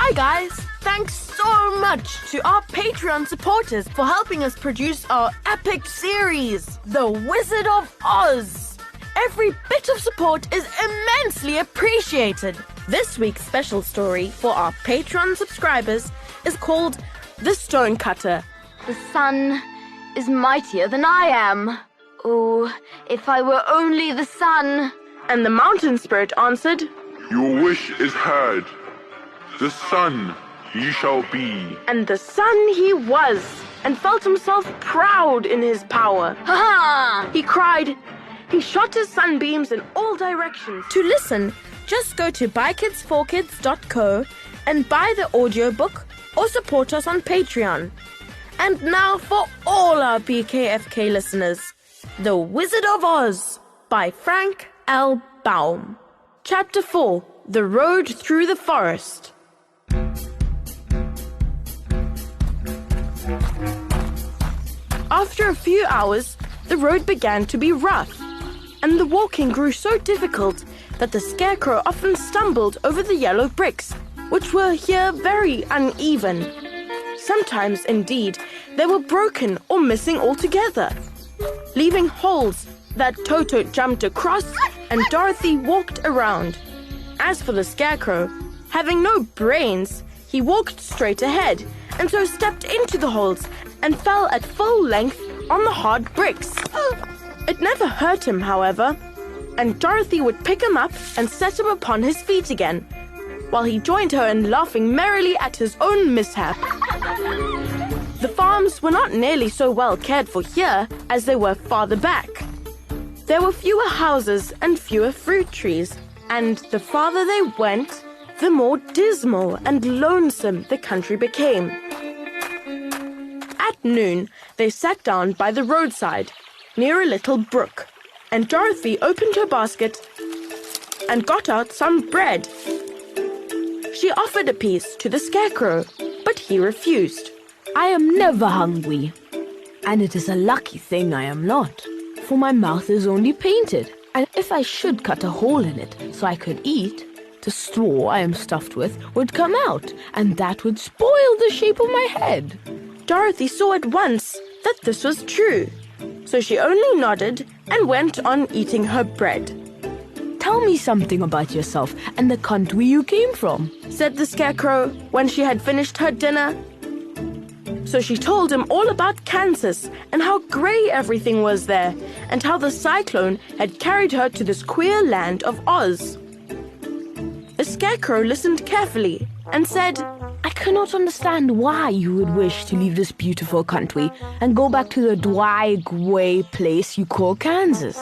Hi guys! Thanks so much to our Patreon supporters for helping us produce our epic series, The Wizard of Oz. Every bit of support is immensely appreciated. This week's special story for our Patreon subscribers is called The Stonecutter. The sun is mightier than I am. Oh, if I were only the sun. And the mountain spirit answered, Your wish is heard. The sun ye shall be. And the sun he was, and felt himself proud in his power. Ha-ha! He cried. He shot his sunbeams in all directions. To listen, just go to buykids4kids.co and buy the audiobook or support us on Patreon. And now for all our BKFK listeners, The Wizard of Oz by Frank L. Baum. Chapter 4, The Road Through the Forest. After a few hours, the road began to be rough, and the walking grew so difficult that the Scarecrow often stumbled over the yellow bricks, which were here very uneven. Sometimes, indeed, they were broken or missing altogether, leaving holes that Toto jumped across and Dorothy walked around. As for the Scarecrow, having no brains, he walked straight ahead and so stepped into the holes and fell at full length on the hard bricks. It never hurt him, however, and Dorothy would pick him up and set him upon his feet again, while he joined her in laughing merrily at his own mishap. The farms were not nearly so well cared for here as they were farther back. There were fewer houses and fewer fruit trees, and the farther they went, the more dismal and lonesome the country became. At noon, they sat down by the roadside, near a little brook, and Dorothy opened her basket and got out some bread. She offered a piece to the Scarecrow, but he refused. I am never hungry, and it is a lucky thing I am not, for my mouth is only painted, and if I should cut a hole in it so I could eat, the straw I am stuffed with would come out, and that would spoil the shape of my head. Dorothy saw at once that this was true, so she only nodded and went on eating her bread. Tell me something about yourself and the country you came from, said the Scarecrow when she had finished her dinner. So she told him all about Kansas and how grey everything was there, and how the cyclone had carried her to this queer land of Oz. The Scarecrow listened carefully and said, I cannot understand why you would wish to leave this beautiful country and go back to the dry, grey place you call Kansas.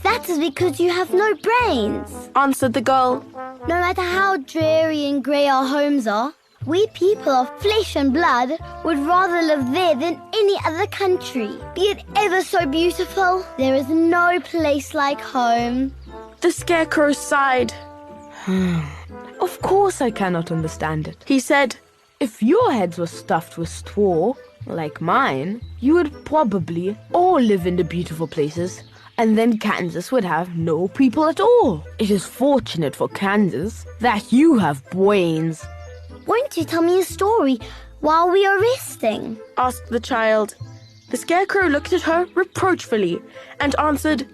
That is because you have no brains, answered the girl. No matter how dreary and grey our homes are, we people of flesh and blood would rather live there than any other country. Be it ever so beautiful, there is no place like home. The Scarecrow sighed. Of course I cannot understand it, he said. If your heads were stuffed with straw, like mine, you would probably all live in the beautiful places, and then Kansas would have no people at all. It is fortunate for Kansas that you have brains. Won't you tell me a story while we are resting? Asked the child. The Scarecrow looked at her reproachfully and answered,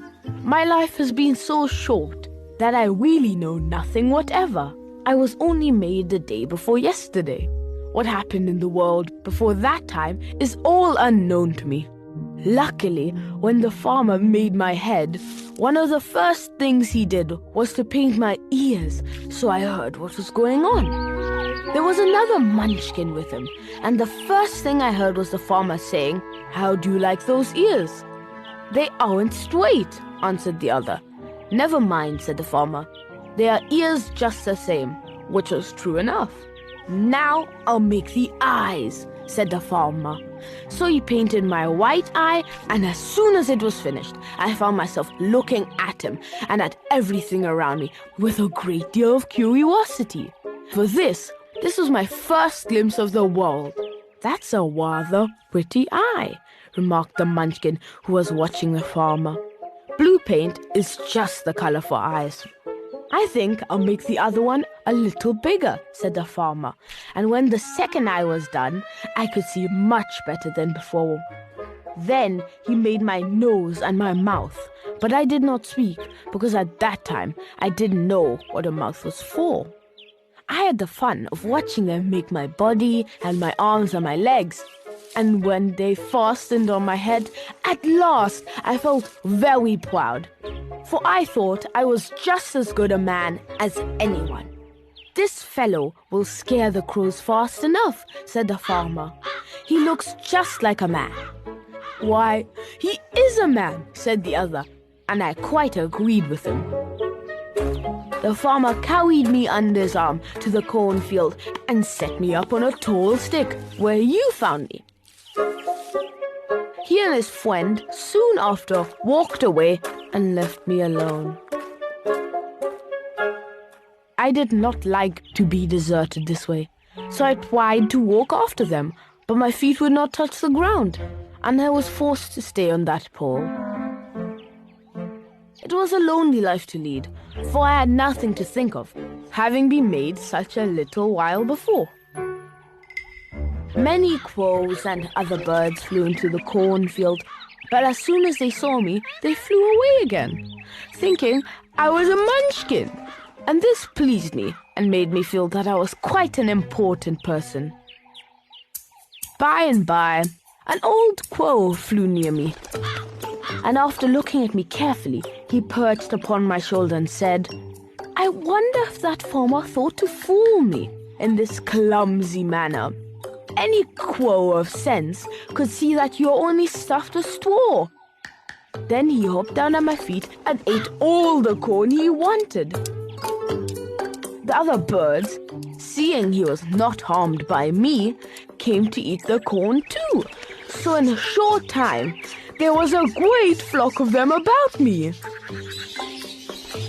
My life has been so short that I really know nothing whatever. I was only made the day before yesterday. What happened in the world before that time is all unknown to me. Luckily, when the farmer made my head, one of the first things he did was to paint my ears, so I heard what was going on. There was another munchkin with him, and the first thing I heard was the farmer saying, How do you like those ears? They aren't straight, answered the other. Never mind, said the farmer. They are ears just the same, which was true enough. Now I'll make the eyes, said the farmer. So he painted my right eye, and as soon as it was finished, I found myself looking at him and at everything around me with a great deal of curiosity. For this was my first glimpse of the world. That's a rather pretty eye, remarked the munchkin who was watching the farmer. Blue paint is just the color for eyes. "I think I'll make the other one a little bigger," said the farmer. And when the second eye was done, I could see much better than before. Then he made my nose and my mouth, but I did not speak because at that time I didn't know what a mouth was for. I had the fun of watching them make my body and my arms and my legs. And when they fastened on my head, at last I felt very proud, for I thought I was just as good a man as anyone. "This fellow will scare the crows fast enough," said the farmer. "He looks just like a man." "Why, he is a man," said the other, and I quite agreed with him. The farmer carried me under his arm to the cornfield and set me up on a tall stick where you found me. He and his friend soon after walked away and left me alone. I did not like to be deserted this way, so I tried to walk after them, but my feet would not touch the ground, and I was forced to stay on that pole. It was a lonely life to lead, for I had nothing to think of, having been made such a little while before. Many crows and other birds flew into the cornfield, but as soon as they saw me, they flew away again, thinking I was a munchkin. And this pleased me and made me feel that I was quite an important person. By and by, an old crow flew near me, and after looking at me carefully, he perched upon my shoulder and said, "I wonder if that farmer thought to fool me in this clumsy manner. Any crow of sense could see that you're only stuffed with straw." Then he hopped down at my feet and ate all the corn he wanted. The other birds, seeing he was not harmed by me, came to eat the corn too. So in a short time, there was a great flock of them about me.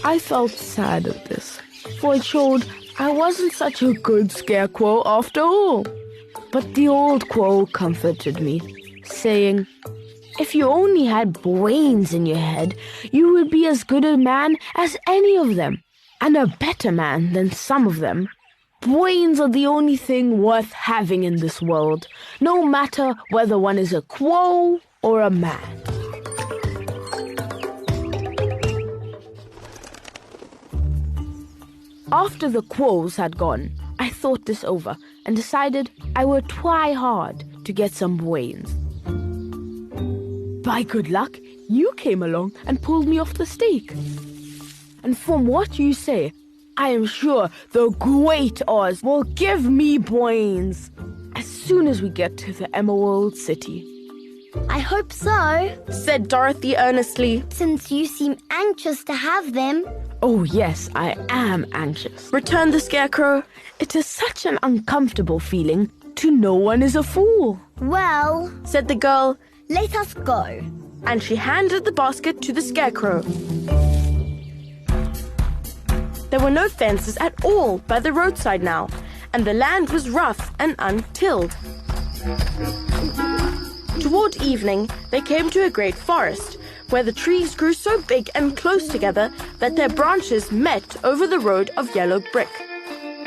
I felt sad at this, for it showed I wasn't such a good scarecrow after all. But the old crow comforted me, saying, "If you only had brains in your head, you would be as good a man as any of them, and a better man than some of them. Brains are the only thing worth having in this world, no matter whether one is a crow or a man." After the crows had gone, I thought this over and decided I would try hard to get some brains. By good luck, you came along and pulled me off the stake. And from what you say, I am sure the Great Oz will give me brains as soon as we get to the Emerald City. I hope so, said Dorothy earnestly. since you seem anxious to have them. "Oh yes, I am anxious," Returned the Scarecrow. "It is such an uncomfortable feeling to know one is a fool." Well, Said the girl, let us go. and she handed the basket to the Scarecrow. There were no fences at all by the roadside now, and the land was rough and untilled. Toward evening, they came to a great forest, where the trees grew so big and close together that their branches met over the road of yellow brick.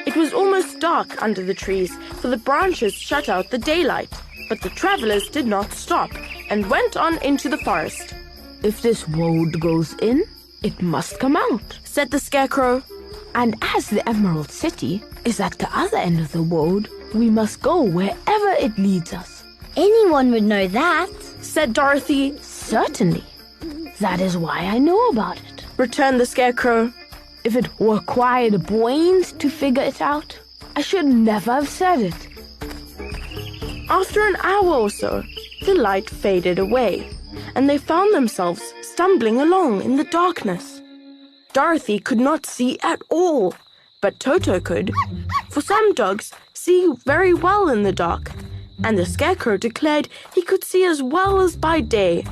It was almost dark under the trees, for the branches shut out the daylight, but the travelers did not stop and went on into the forest. "If this road goes in, it must come out," Said the Scarecrow. "and as the Emerald City is at the other end of the road, we must go wherever it leads us." Anyone would know that. Said Dorothy. "Certainly. That is why I know about it. Returned the Scarecrow. If it required brains to figure it out, I should never have said it." After an hour or so, the light faded away, and they found themselves stumbling along in the darkness. Dorothy could not see at all, but Toto could, for some dogs see very well in the dark, and the Scarecrow declared he could see as well as by day.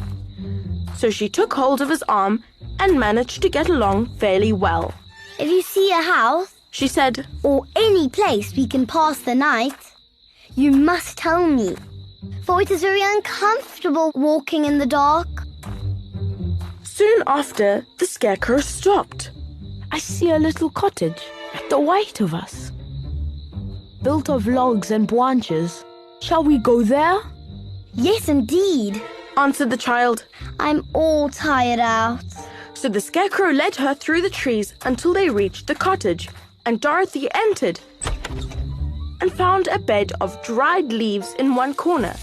So she took hold of his arm and managed to get along fairly well. If you see a house, She said, or any place we can pass the night, you must tell me, for it is very uncomfortable walking in the dark. Soon after, the Scarecrow stopped, I see a little cottage at the right of us, built of logs and branches. Shall we go there? Yes, indeed. answered the child. I'm all tired out. So the Scarecrow led her through the trees until they reached the cottage, and Dorothy entered and found a bed of dried leaves in one corner.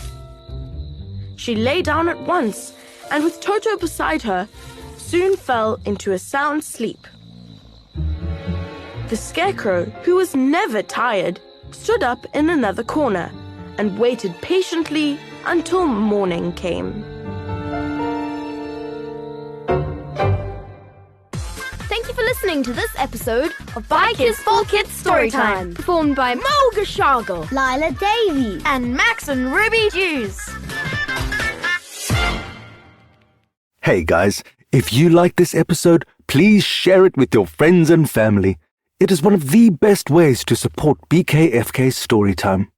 She lay down at once, and with Toto beside her, soon fell into a sound sleep. The Scarecrow, who was never tired, stood up in another corner and waited patiently until morning came. Thank you for listening to this episode of By Kids for Kids Storytime, performed by Magimajura, Lila Davies. and Max and Ruby Jews. Hey guys, if you like this episode, please share it with your friends and family. It is one of the best ways to support BKFK Storytime.